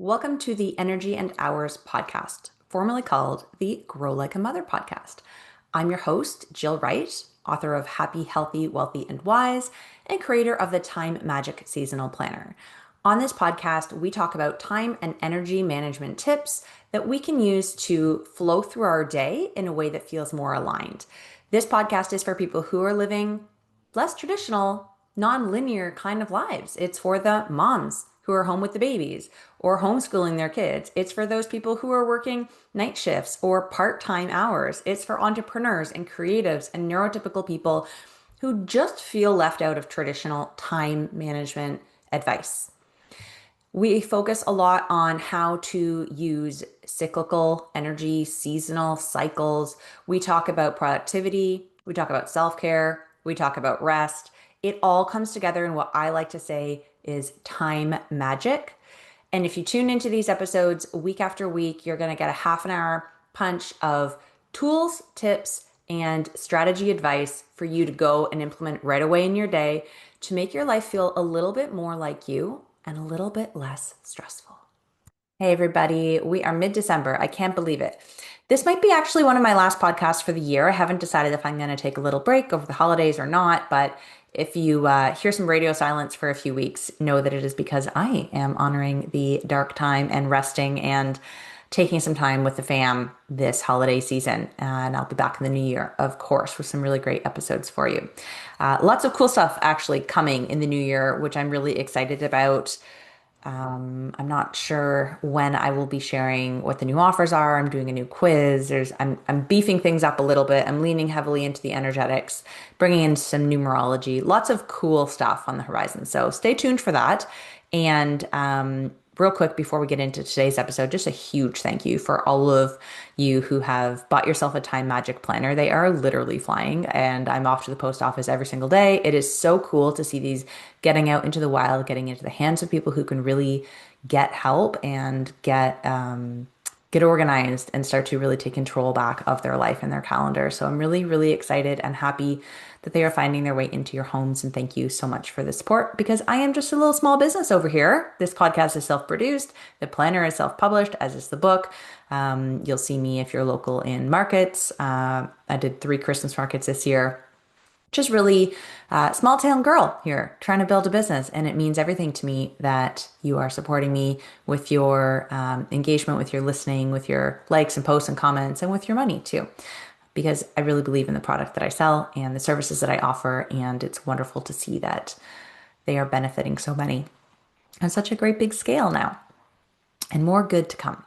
Welcome to the Energy and Hours podcast, formerly called the Grow Like a Mother podcast. I'm your host, Jill Wright, author of Happy, Healthy, Wealthy, and Wise, and creator of the Time Magic Seasonal Planner. On this podcast, we talk about time and energy management tips that we can use to flow through our day in a way that feels more aligned. This podcast is for people who are living less traditional, non-linear kind of lives. It's for the moms who are home with the babies or homeschooling their kids. It's for those people who are working night shifts or part-time hours. It's for entrepreneurs and creatives and neurotypical people who just feel left out of traditional time management advice. We focus a lot on how to use cyclical energy, seasonal cycles. We talk about productivity. We talk about self-care. We talk about rest. It all comes together in what I like to say is time magic. And if you tune into these episodes week after week, you're going to get a half an hour punch of tools, tips, and strategy advice for you to go and implement right away in your day to make your life feel a little bit more like you and a little bit less stressful. Hey, everybody. We are mid-December. I can't believe it. This might be actually one of my last podcasts for the year. I haven't decided if I'm going to take a little break over the holidays or not, but if you hear some radio silence for a few weeks, know that it is because I am honoring the dark time and resting and taking some time with the fam this holiday season. And I'll be back in the new year, of course, with some really great episodes for you. Lots of cool stuff actually coming in the new year, which I'm really excited about. I'm not sure when I will be sharing what the new offers are. I'm doing a new quiz. I'm beefing things up a little bit. I'm leaning heavily into the energetics, bringing in some numerology, lots of cool stuff on the horizon. So stay tuned for that. And real quick before we get into today's episode, just a huge thank you for all of you who have bought yourself a Time Magic planner. They are literally flying, and I'm off to the post office every single day. It is so cool to see these getting out into the wild, getting into the hands of people who can really get help and get organized and start to really take control back of their life and their calendar. So I'm really, really excited and happy that they are finding their way into your homes. And thank you so much for the support because I am just a little small business over here. This podcast is self-produced. The planner is self-published, as is the book. You'll see me if you're local in markets. I did 3 Christmas markets this year. Just really small town girl here trying to build a business. And it means everything to me that you are supporting me with your engagement, with your listening, with your likes and posts and comments, and with your money too. Because I really believe in the product that I sell and the services that I offer. And it's wonderful to see that they are benefiting so many on such a great big scale now, and more good to come.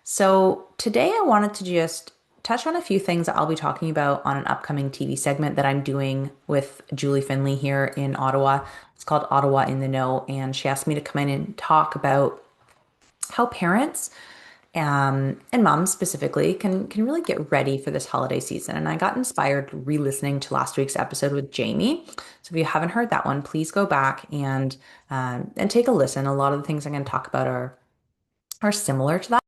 So today I wanted to just touch on a few things that I'll be talking about on an upcoming TV segment that I'm doing with Julie Finley here in Ottawa. It's called Ottawa in the Know, and she asked me to come in and talk about how parents and moms specifically can really get ready for this holiday season. And I got inspired re-listening to last week's episode with Jamie. So if you haven't heard that one, please go back and take a listen. A lot of the things I'm going to talk about are similar to that.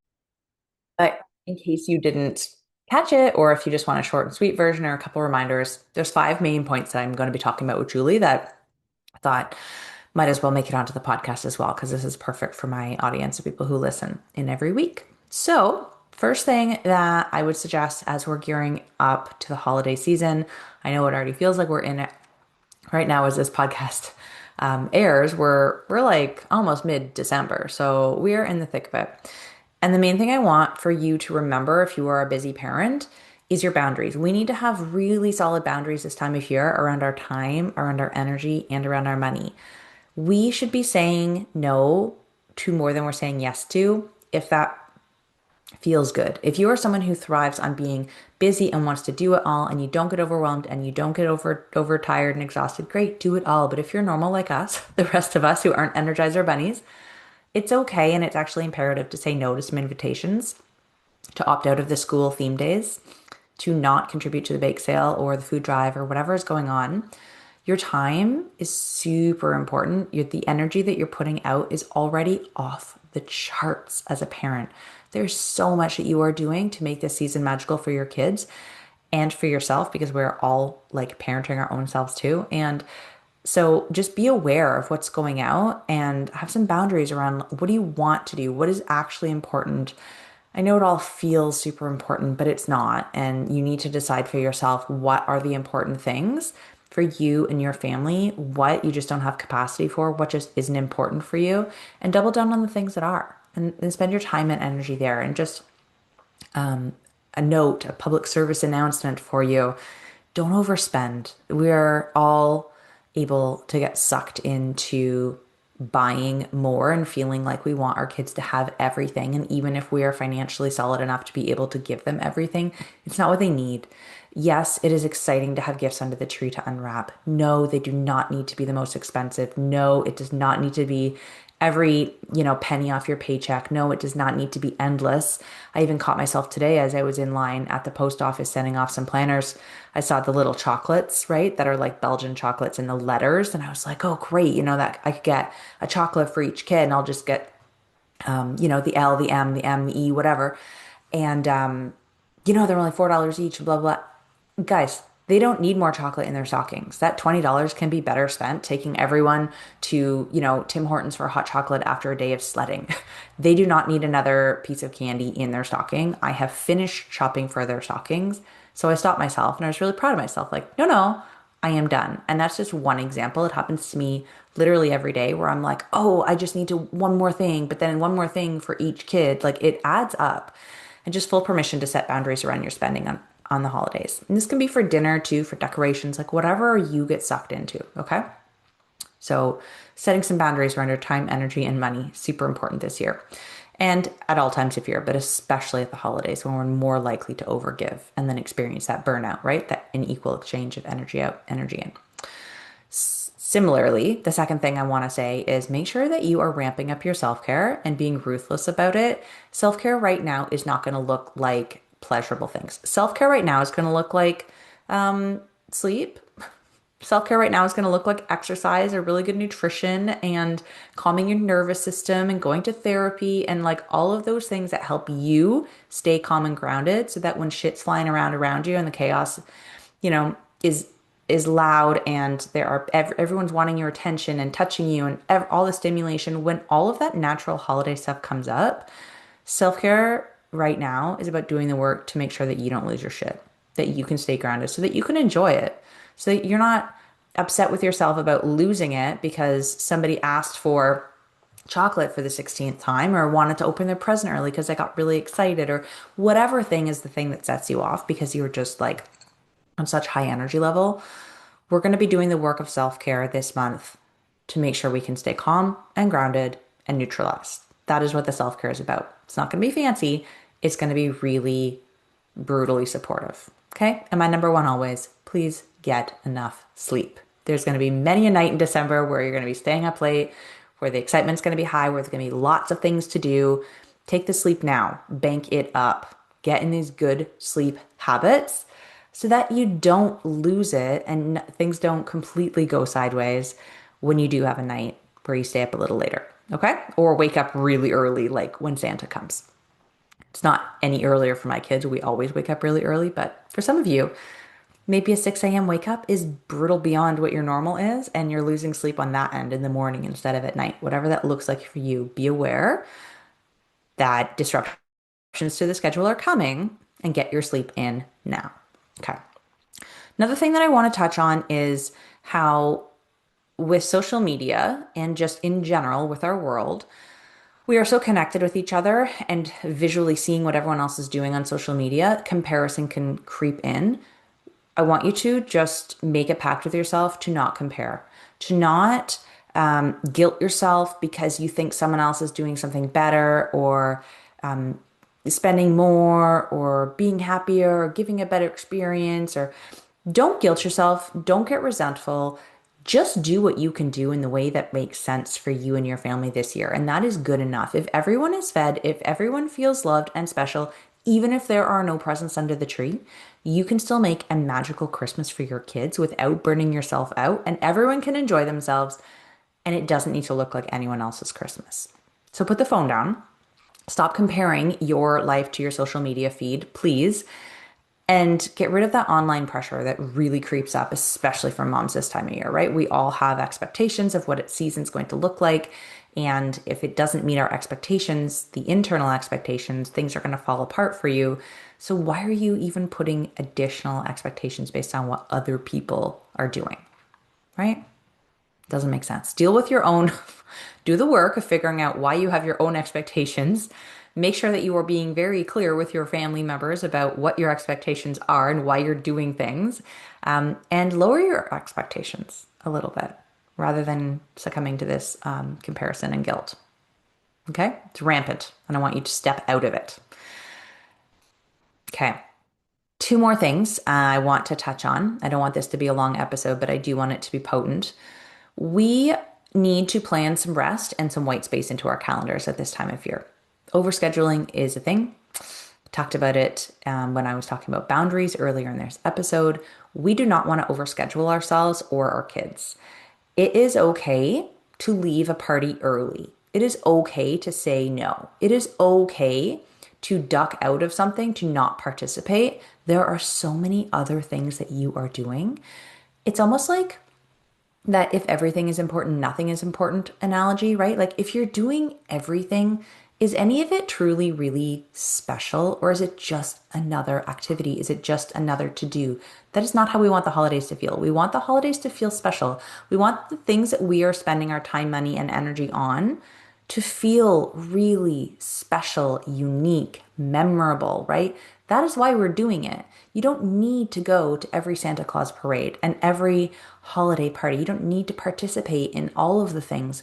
But in case you didn't catch it, or if you just want a short and sweet version or a couple reminders, there's 5 main points that I'm going to be talking about with Julie that I thought might as well make it onto the podcast as well, because this is perfect for my audience of people who listen in every week. So, first thing that I would suggest as we're gearing up to the holiday season, I know it already feels like we're in it right now as this podcast airs. We're like almost mid-December, so we're in the thick of it. And the main thing I want for you to remember if you are a busy parent is your boundaries. We need to have really solid boundaries this time of year around our time, around our energy, and around our money. We should be saying no to more than we're saying yes to if that feels good. If you are someone who thrives on being busy and wants to do it all and you don't get overwhelmed and you don't get overtired and exhausted, great, do it all. But if you're normal like us, the rest of us who aren't Energizer bunnies, it's okay, and it's actually imperative to say no to some invitations, to opt out of the school theme days, to not contribute to the bake sale or the food drive or whatever is going on. Your time is super important. The energy that you're putting out is already off the charts as a parent. There's so much that you are doing to make this season magical for your kids and for yourself, because we're all like parenting our own selves too. And So just be aware of what's going out and have some boundaries around what do you want to do? What is actually important? I know it all feels super important, but it's not. And you need to decide for yourself what are the important things for you and your family, what you just don't have capacity for, what just isn't important for you, and double down on the things that are. And spend your time and energy there. And just a note, a public service announcement for you. Don't overspend. We're all able to get sucked into buying more and feeling like we want our kids to have everything. And even if we are financially solid enough to be able to give them everything, it's not what they need. Yes, it is exciting to have gifts under the tree to unwrap. No, they do not need to be the most expensive. No, it does not need to be every, penny off your paycheck. No, it does not need to be endless. I even caught myself today as I was in line at the post office sending off some planners. I saw the little chocolates, right, that are like Belgian chocolates in the letters. And I was like, oh, great, that I could get a chocolate for each kid and I'll just get, the L, the M, the M, the E, whatever. And, they're only $4 each, blah, blah. Guys, they don't need more chocolate in their stockings. That $20 can be better spent taking everyone to, Tim Hortons for hot chocolate after a day of sledding. They do not need another piece of candy in their stocking. I have finished shopping for their stockings. So I stopped myself and I was really proud of myself. Like, no, no, I am done. And that's just one example. It happens to me literally every day where I'm like, oh, I just need to one more thing, but then one more thing for each kid. Like it adds up. And just full permission to set boundaries around your spending on the holidays. And this can be for dinner too, for decorations, like whatever you get sucked into. Okay. So setting some boundaries around your time, energy, and money, super important this year. And at all times of year, but especially at the holidays when we're more likely to overgive and then experience that burnout, right? That unequal exchange of energy out, energy in. Similarly, the second thing I want to say is make sure that you are ramping up your self care and being ruthless about it. Self care right now is not going to look like pleasurable things. Self care right now is going to look like sleep. Self care right now is going to look like exercise or really good nutrition and calming your nervous system and going to therapy and like all of those things that help you stay calm and grounded so that when shit's flying around you and the chaos, you know, is loud and everyone's wanting your attention and touching you and all the stimulation, when all of that natural holiday stuff comes up, self-care right now is about doing the work to make sure that you don't lose your shit, that you can stay grounded so that you can enjoy it, so that you're not upset with yourself about losing it because somebody asked for chocolate for the 16th time or wanted to open their present early because I got really excited, or whatever thing is the thing that sets you off because you were just like on such high energy level. We're going to be doing the work of self-care this month to make sure we can stay calm and grounded and neutralized. That is what the self-care is about. It's not going to be fancy. It's going to be really brutally supportive. Okay? And my number one always, please get enough sleep. There's going to be many a night in December where you're going to be staying up late, where the excitement's going to be high, where there's going to be lots of things to do. Take the sleep now. Bank it up. Get in these good sleep habits so that you don't lose it and things don't completely go sideways when you do have a night where you stay up a little later. Okay? Or wake up really early, like when Santa comes. It's not any earlier for my kids. We always wake up really early, but for some of you, maybe a 6 a.m. wake up is brutal beyond what your normal is, and you're losing sleep on that end in the morning instead of at night. Whatever that looks like for you, be aware that disruptions to the schedule are coming and get your sleep in now. Okay. Another thing that I want to touch on is how, with social media and just in general with our world, we are so connected with each other, and visually seeing what everyone else is doing on social media, comparison can creep in. I want you to just make a pact with yourself to not compare, to not guilt yourself because you think someone else is doing something better, or spending more, or being happier, or giving a better experience. Or don't guilt yourself. Don't get resentful. Just do what you can do in the way that makes sense for you and your family this year. And that is good enough. If everyone is fed, if everyone feels loved and special, even if there are no presents under the tree, you can still make a magical Christmas for your kids without burning yourself out, and everyone can enjoy themselves, and it doesn't need to look like anyone else's Christmas. So put the phone down. Stop comparing your life to your social media feed, please. And get rid of that online pressure that really creeps up, especially for moms this time of year, right? We all have expectations of what its season's going to look like. And if it doesn't meet our expectations, the internal expectations, things are going to fall apart for you. So why are you even putting additional expectations based on what other people are doing, right? Doesn't make sense. Deal with your own, do the work of figuring out why you have your own expectations. Make sure that you are being very clear with your family members about what your expectations are and why you're doing things, and lower your expectations a little bit rather than succumbing to this comparison and guilt. Okay? It's rampant, and I want you to step out of it. Okay. Two more things I want to touch on. I don't want this to be a long episode, but I do want it to be potent. We need to plan some rest and some white space into our calendars at this time of year. Overscheduling is a thing. Talked about it when I was talking about boundaries earlier in this episode. We do not want to overschedule ourselves or our kids. It is okay to leave a party early. It is okay to say no. It is okay to duck out of something, to not participate. There are so many other things that you are doing. It's almost like that if everything is important, nothing is important analogy, right? Like if you're doing everything, is any of it truly really special, or is it just another activity? Is it just another to do? That is not how we want the holidays to feel. We want the holidays to feel special. We want the things that we are spending our time, money, and energy on to feel really special, unique, memorable, right? That is why we're doing it. You don't need to go to every Santa Claus parade and every holiday party. You don't need to participate in all of the things.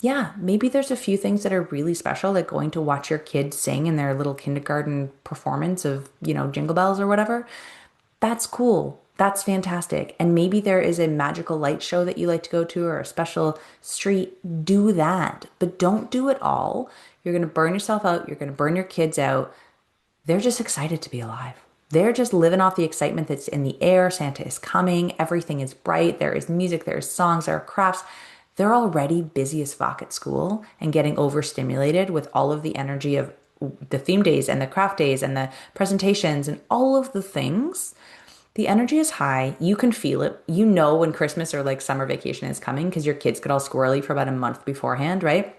Yeah, maybe there's a few things that are really special, like going to watch your kids sing in their little kindergarten performance of, Jingle Bells or whatever. That's cool. That's fantastic. And maybe there is a magical light show that you like to go to or a special street. Do that, but don't do it all. You're going to burn yourself out. You're going to burn your kids out. They're just excited to be alive. They're just living off the excitement that's in the air. Santa is coming. Everything is bright. There is music. There is songs. There are crafts. They're already busy as fuck at school and getting overstimulated with all of the energy of the theme days and the craft days and the presentations and all of the things. The energy is high. You can feel it. You know when Christmas or like summer vacation is coming because your kids get all squirrely for about a month beforehand, right?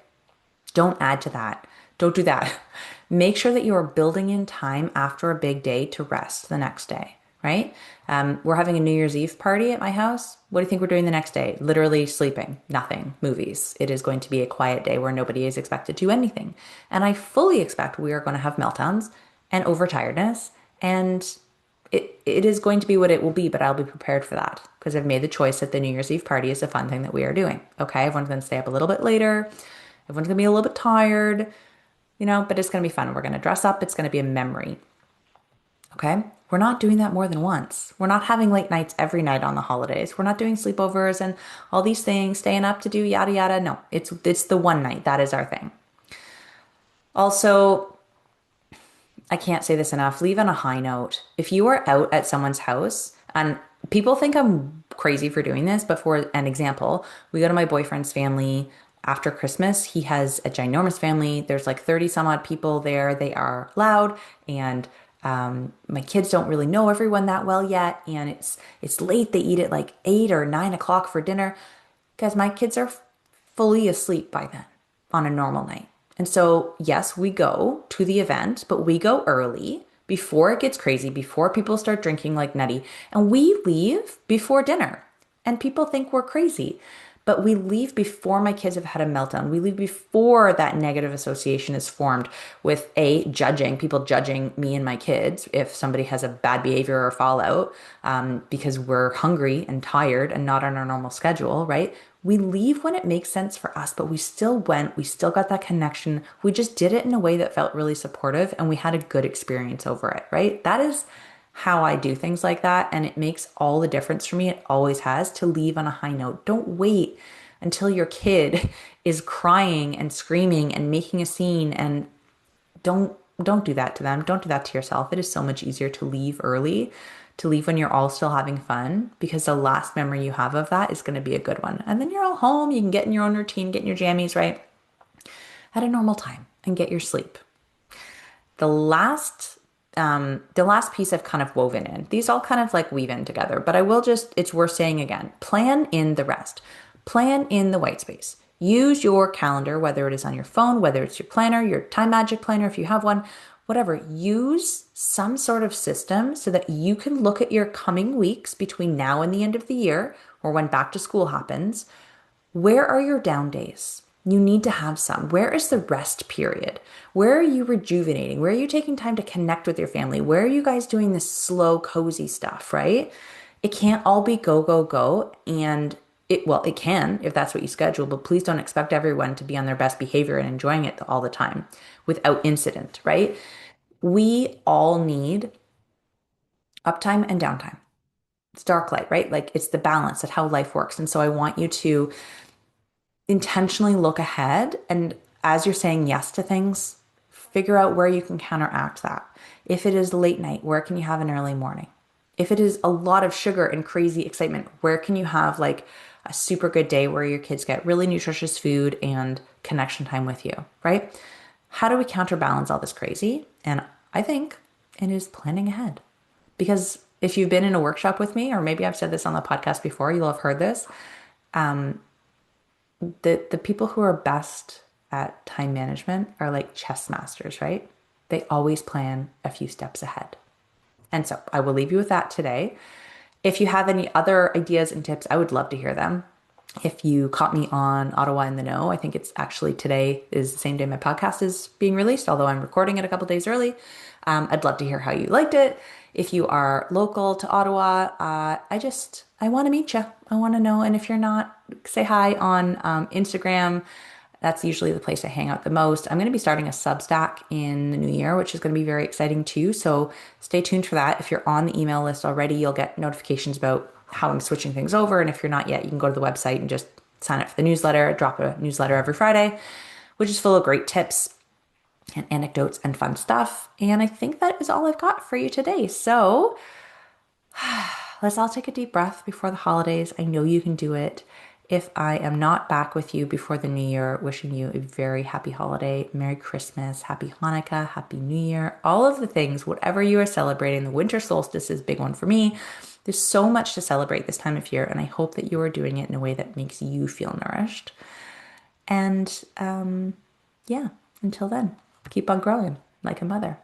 Don't add to that. Don't do that. Make sure that you are building in time after a big day to rest the next day, right? We're having a New Year's Eve party at my house. What do you think we're doing the next day? Literally sleeping, nothing, movies. It is going to be a quiet day where nobody is expected to do anything. And I fully expect we are going to have meltdowns and overtiredness, and it is going to be what it will be, but I'll be prepared for that because I've made the choice that the New Year's Eve party is a fun thing that we are doing. Okay, everyone's going to stay up a little bit later. Everyone's going to be a little bit tired, but it's going to be fun. We're going to dress up. It's going to be a memory. Okay. We're not doing that more than once. We're not having late nights every night on the holidays. We're not doing sleepovers and all these things, staying up to do yada yada. No, it's the one night. That is our thing. Also, I can't say this enough. Leave on a high note. If you are out at someone's house, and people think I'm crazy for doing this, but for an example, we go to my boyfriend's family after Christmas. He has a ginormous family. There's like 30 some odd people there. They are loud, and my kids don't really know everyone that well yet. And it's late. They eat at like 8 or 9 o'clock for dinner. Guys, my kids are fully asleep by then on a normal night. And so, yes, we go to the event, but we go early before it gets crazy, before people start drinking like nutty. And we leave before dinner. And people think we're crazy. But we leave before my kids have had a meltdown. We leave before that negative association is formed with people judging me and my kids if somebody has a bad behavior or fallout, because we're hungry and tired and not on our normal schedule, right? We leave when it makes sense for us, but we still went, we still got that connection. We just did it in a way that felt really supportive and we had a good experience over it, right? That is how I do things like that. And it makes all the difference for me. It always has, to leave on a high note. Don't wait until your kid is crying and screaming and making a scene, and don't do that to them. Don't do that to yourself. It is so much easier to leave early, to leave when you're all still having fun, because the last memory you have of that is going to be a good one. And then you're all home. You can get in your own routine, get in your jammies, right? At a normal time and get your sleep. The last the last piece I've kind of woven in. These all kind of like weave in together, but I will just, it's worth saying again, plan in the rest. Plan in the white space. Use your calendar, whether it is on your phone, whether it's your planner, your time magic planner, if you have one, whatever. Use some sort of system so that you can look at your coming weeks between now and the end of the year or when back to school happens. Where are your down days? You need to have some. Where is the rest period? Where are you rejuvenating? Where are you taking time to connect with your family? Where are you guys doing this slow, cozy stuff, right? It can't all be go, go, go. And it can if that's what you schedule, but please don't expect everyone to be on their best behavior and enjoying it all the time without incident, right? We all need uptime and downtime. It's dark light, right? Like it's the balance of how life works. And so I want you to intentionally look ahead and as you're saying yes to things, figure out where you can counteract that. If it is late night, where can you have an early morning? If it is a lot of sugar and crazy excitement, where can you have like a super good day where your kids get really nutritious food and connection time with you, right? How do we counterbalance all this crazy? And I think it is planning ahead. Because if you've been in a workshop with me, or maybe I've said this on the podcast before, you'll have heard this. The people who are best at time management are like chess masters, right? They always plan a few steps ahead. And so I will leave you with that today. If you have any other ideas and tips, I would love to hear them. If you caught me on Ottawa in the Know, I think it's actually today is the same day my podcast is being released, although I'm recording it a couple days early. I'd love to hear how you liked it. If you are local to Ottawa, I want to meet you. I want to know. And if you're not, say hi on Instagram. That's usually the place I hang out the most. I'm going to be starting a Substack in the new year, which is going to be very exciting too. So stay tuned for that. If you're on the email list already, you'll get notifications about how I'm switching things over. And if you're not yet, you can go to the website and just sign up for the newsletter. I drop a newsletter every Friday, which is full of great tips and anecdotes and fun stuff. And I think that is all I've got for you today. So let's all take a deep breath before the holidays. I know you can do it. If I am not back with you before the new year, wishing you a very happy holiday, Merry Christmas, Happy Hanukkah, Happy New Year, all of the things, whatever you are celebrating. The winter solstice is a big one for me. There's so much to celebrate this time of year, and I hope that you are doing it in a way that makes you feel nourished. And yeah, until then, keep on growing like a mother.